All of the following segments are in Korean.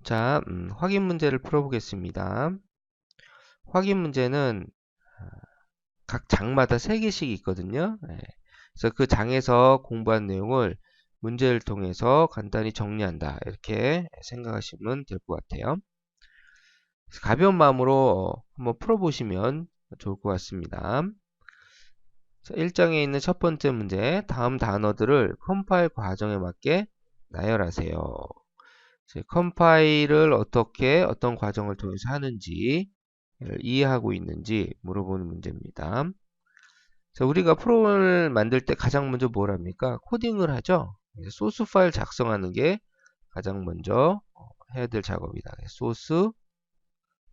자, 확인 문제를 풀어보겠습니다. 확인 문제는 각 장마다 3개씩 있거든요. 그래서 그 장에서 공부한 내용을 문제를 통해서 간단히 정리한다. 이렇게 생각하시면 될 것 같아요. 가벼운 마음으로 한번 풀어보시면 좋을 것 같습니다. 자, 1장에 있는 첫 번째 문제, 다음 단어들을 컴파일 과정에 맞게 나열하세요. 컴파일을 어떤 과정을 통해서 하는지 이해하고 있는지 물어보는 문제입니다. 자, 우리가 프로그램을 만들 때 가장 먼저 뭘 합니까? 코딩을 하죠. 소스 파일 작성하는 게 가장 먼저 해야 될 작업이다. 소스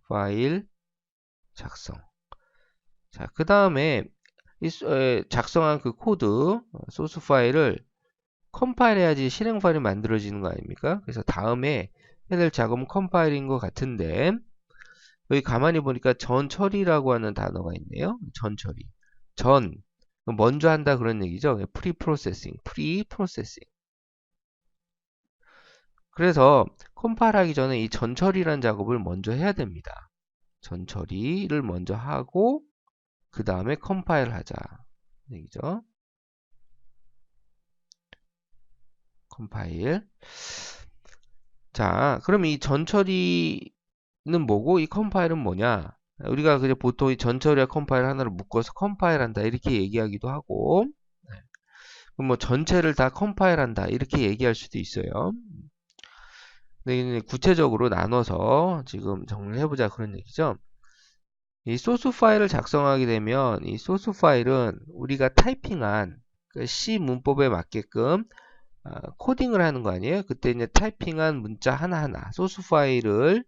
파일 작성. 자, 그 다음에 작성한 그 코드, 소스 파일을 컴파일 해야지 실행 파일이 만들어지는 거 아닙니까? 그래서 다음에 해야 될 작업은 컴파일인 것 같은데, 여기 가만히 보니까 전 처리라고 하는 단어가 있네요. 전 처리. 전. 먼저 한다 그런 얘기죠. 프리 프로세싱. 그래서 컴파일 하기 전에 이 전 처리라는 작업을 먼저 해야 됩니다. 전 처리를 먼저 하고 그 다음에 컴파일 하자. 얘기죠. 컴파일. 자, 그럼 이 전 처리는 뭐고 이 컴파일은 뭐냐? 우리가 그냥 보통 이 전 처리와 컴파일 하나를 묶어서 컴파일 한다 이렇게 얘기하기도 하고, 그럼 뭐 전체를 다 컴파일 한다 이렇게 얘기할 수도 있어요. 근데 구체적으로 나눠서 지금 정리를 해보자 그런 얘기죠. 이 소스 파일을 작성하게 되면 이 소스 파일은 우리가 타이핑한 그 C 문법에 맞게끔 코딩을 하는 거 아니에요? 그때 이제 타이핑한 문자 하나하나 소스 파일을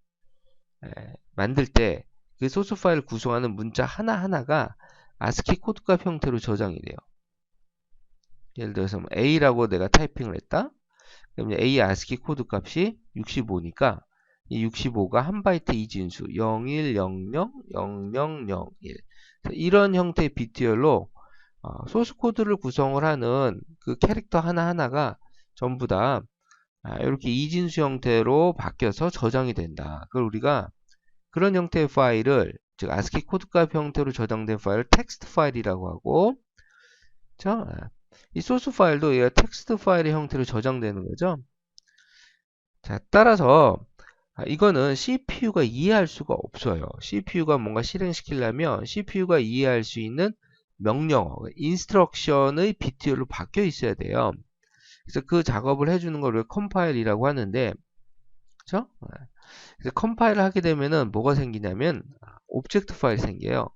만들 때 그 소스 파일을 구성하는 문자 하나하나가 아스키 코드값 형태로 저장이 돼요. 예를 들어서 A라고 내가 타이핑을 했다. 그럼 A 아스키 코드 값이 65니까 이 65가 한 바이트 이진수 01000001 이런 형태의 비트열로 소스 코드를 구성을 하는 그 캐릭터 하나하나가 전부 다 이렇게 이진수 형태로 바뀌어서 저장이 된다. 그걸 우리가 그런 형태의 파일을 즉 아스키 코드값 형태로 저장된 파일을 텍스트 파일이라고 하고, 그렇죠? 이 소스 파일도 얘가 텍스트 파일의 형태로 저장되는 거죠. 자, 따라서 이거는 CPU가 이해할 수가 없어요. CPU가 뭔가 실행시키려면 CPU가 이해할 수 있는 명령어, 인스트럭션의 비트열로 바뀌어 있어야 돼요. 그래서 그 작업을 해주는 걸 컴파일이라고 하는데, 그렇죠? 그래서 컴파일을 하게 되면은 뭐가 생기냐면 오브젝트 파일이 생겨요.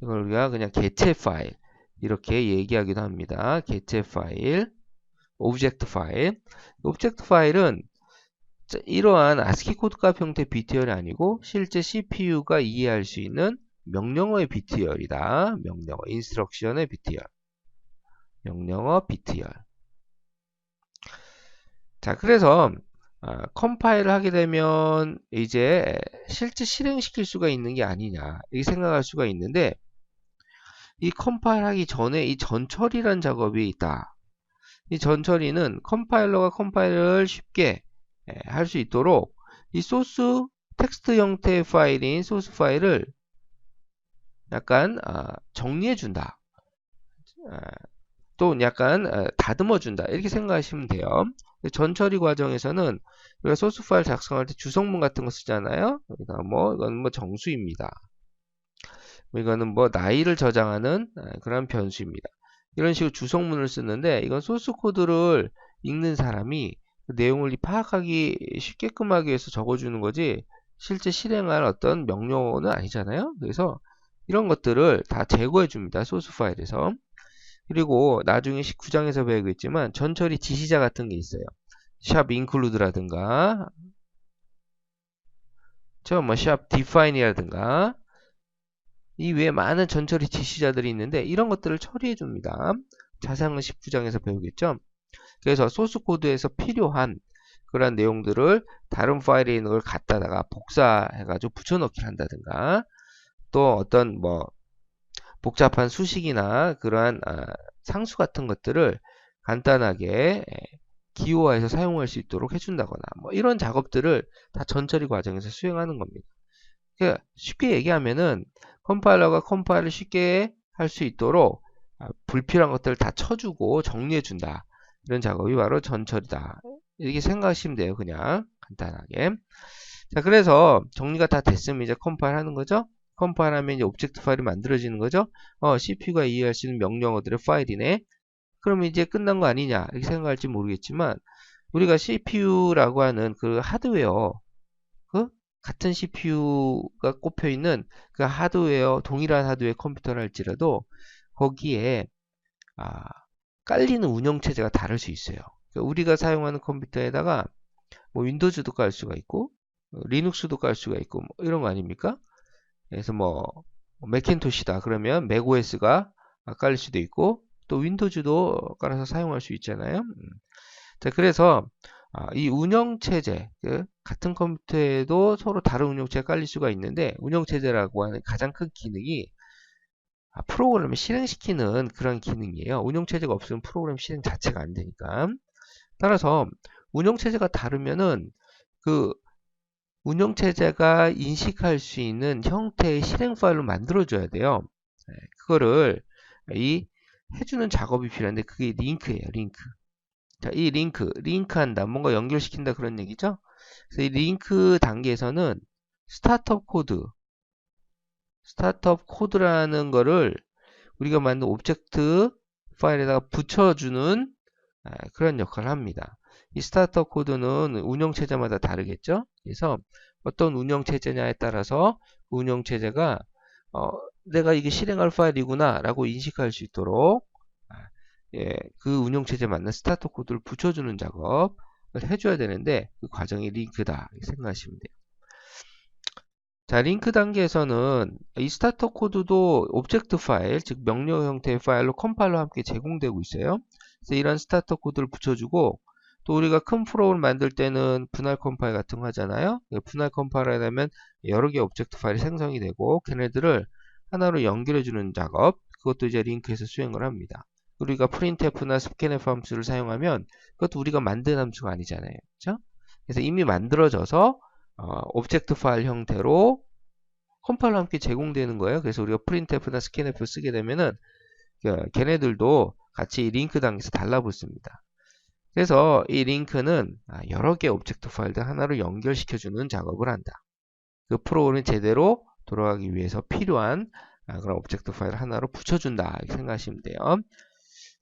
이걸 우리가 그냥 개체 파일 이렇게 얘기하기도 합니다. 개체 파일, 오브젝트 파일. 오브젝트 파일은 이러한 아스키 코드값 형태 비트열이 아니고 실제 CPU가 이해할 수 있는 명령어의 비트열이다. 명령어, 인스트럭션의 비트열. 명령어 비트열. 자, 그래서 컴파일을 하게 되면 이제 실제 실행시킬 수가 있는 게 아니냐 이렇게 생각할 수가 있는데, 이 컴파일 하기 전에 이 전처리라는 작업이 있다. 이 전처리는 컴파일러가 컴파일을 쉽게 할 수 있도록 이 소스 텍스트 형태의 파일인 소스 파일을 약간 정리해 준다. 또 약간 다듬어 준다. 이렇게 생각하시면 돼요. 전처리 과정에서는 우리가 소스 파일 작성할 때 주성문 같은 거 쓰잖아요. 그러니까 이건 뭐 정수입니다. 이거는 뭐 나이를 저장하는 그런 변수입니다. 이런 식으로 주성문을 쓰는데 이건 소스 코드를 읽는 사람이 그 내용을 파악하기 쉽게끔 하기 위해서 적어주는 거지 실제 실행할 어떤 명령어는 아니잖아요. 그래서 이런 것들을 다 제거해 줍니다. 소스 파일에서. 그리고 나중에 19장에서 배우겠지만 전처리 지시자 같은 게 있어요. 샵 include라든가 샵 define이라든가 이 외에 많은 전처리 지시자들이 있는데 이런 것들을 처리해 줍니다. 자세한 19장에서 배우겠죠. 그래서 소스 코드에서 필요한 그런 내용들을 다른 파일에 있는 걸 갖다다가 복사해가지고 붙여넣기를 한다든가, 또 어떤 복잡한 수식이나 그러한 상수 같은 것들을 간단하게 기호화해서 사용할 수 있도록 해준다거나 뭐 이런 작업들을 다 전처리 과정에서 수행하는 겁니다. 그러니까 쉽게 얘기하면은 컴파일러가 컴파일을 쉽게 할 수 있도록 불필요한 것들을 다 쳐주고 정리해준다. 이런 작업이 바로 전처리다. 이렇게 생각하시면 돼요. 그냥 간단하게. 자, 그래서 정리가 다 됐으면 이제 컴파일 하는 거죠. 컴파일 하면 이제 오브젝트 파일이 만들어지는 거죠. CPU가 이해할 수 있는 명령어들의 파일이네. 그럼 이제 끝난 거 아니냐 이렇게 생각할지 모르겠지만 우리가 CPU라고 하는 그 하드웨어 같은 CPU가 꼽혀 있는 그 하드웨어 동일한 하드웨어 컴퓨터를 할지라도 거기에 깔리는 운영체제가 다를 수 있어요. 그러니까 우리가 사용하는 컴퓨터에다가 뭐 윈도우즈도 깔 수가 있고 리눅스도 깔 수가 있고 뭐 이런 거 아닙니까? 그래서 뭐 맥킨토시다 그러면 맥OS가 깔릴 수도 있고 또 윈도우즈도 깔아서 사용할 수 있잖아요. 자, 그래서 이 운영체제 같은 컴퓨터에도 서로 다른 운영체제가 깔릴 수가 있는데 운영체제라고 하는 가장 큰 기능이 프로그램을 실행시키는 그런 기능이에요. 운영체제가 없으면 프로그램 실행 자체가 안 되니까. 따라서 운영체제가 다르면은 그 운영체제가 인식할 수 있는 형태의 실행 파일로 만들어줘야 돼요. 그거를 해주는 작업이 필요한데 그게 링크예요. 링크. 자, 이 링크한다. 뭔가 연결시킨다 그런 얘기죠. 그래서 이 링크 단계에서는 스타트업 코드라는 거를 우리가 만든 오브젝트 파일에다가 붙여주는 그런 역할을 합니다. 이 스타트업 코드는 운영체제마다 다르겠죠. 그래서 어떤 운영체제냐에 따라서 그 운영체제가 내가 이게 실행할 파일이구나 라고 인식할 수 있도록 그 운영체제에 맞는 스타트 코드를 붙여주는 작업을 해줘야 되는데 그 과정이 링크다 생각하시면 돼요. 자, 링크 단계에서는 이 스타터 코드도 오브젝트 파일, 즉 명령 형태의 파일로 컴파일러와 함께 제공되고 있어요. 그래서 이런 스타터 코드를 붙여주고 또 우리가 큰 프로그램을 만들 때는 분할 컴파일 같은 거 하잖아요. 분할 컴파일을 하면 여러 개의 오브젝트 파일이 생성이 되고 걔네들을 하나로 연결해주는 작업, 그것도 이제 링크에서 수행을 합니다. 우리가 printf나 scanf 함수를 사용하면 그것도 우리가 만든 함수가 아니잖아요. 그렇죠? 그래서 이미 만들어져서 오브젝트 파일 형태로 컴파일러와 함께 제공되는 거예요. 그래서 우리가 printf나 scanf 쓰게 되면은 걔네들도 같이 링크 단계에서 달라붙습니다. 그래서 이 링크는 여러 개의 오브젝트 파일들 하나로 연결시켜주는 작업을 한다. 그 프로그램이 제대로 돌아가기 위해서 필요한 그런 오브젝트 파일을 하나로 붙여준다. 이렇게 생각하시면 돼요.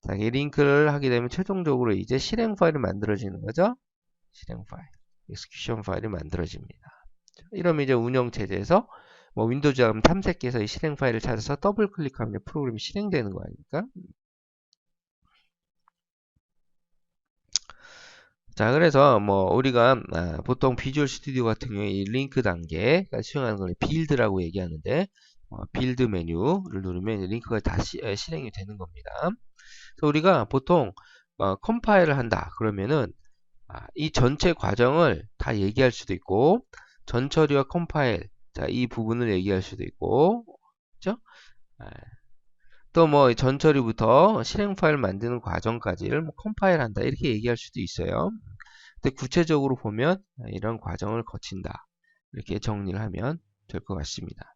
자, 이 링크를 하게 되면 최종적으로 이제 실행 파일이 만들어지는 거죠. 실행 파일, execution 파일이 만들어집니다. 이러면 이제 운영 체제에서 뭐 윈도우즈 하면 탐색기에서 이 실행 파일을 찾아서 더블 클릭하면 프로그램이 실행되는 거 아닙니까? 자, 그래서 뭐 우리가 보통 비주얼 스튜디오 같은 경우에 이 링크 단계 수행하는 걸 빌드라고 얘기하는데 빌드 메뉴를 누르면 링크가 다 실행이 되는 겁니다. 그래서 우리가 보통 컴파일을 한다 그러면은 이 전체 과정을 다 얘기할 수도 있고 전처리와 컴파일 이 부분을 얘기할 수도 있고 그렇죠? 또 뭐 전처리부터 실행 파일 만드는 과정까지를 뭐 컴파일 한다 이렇게 얘기할 수도 있어요. 근데 구체적으로 보면 이런 과정을 거친다 이렇게 정리를 하면 될 것 같습니다.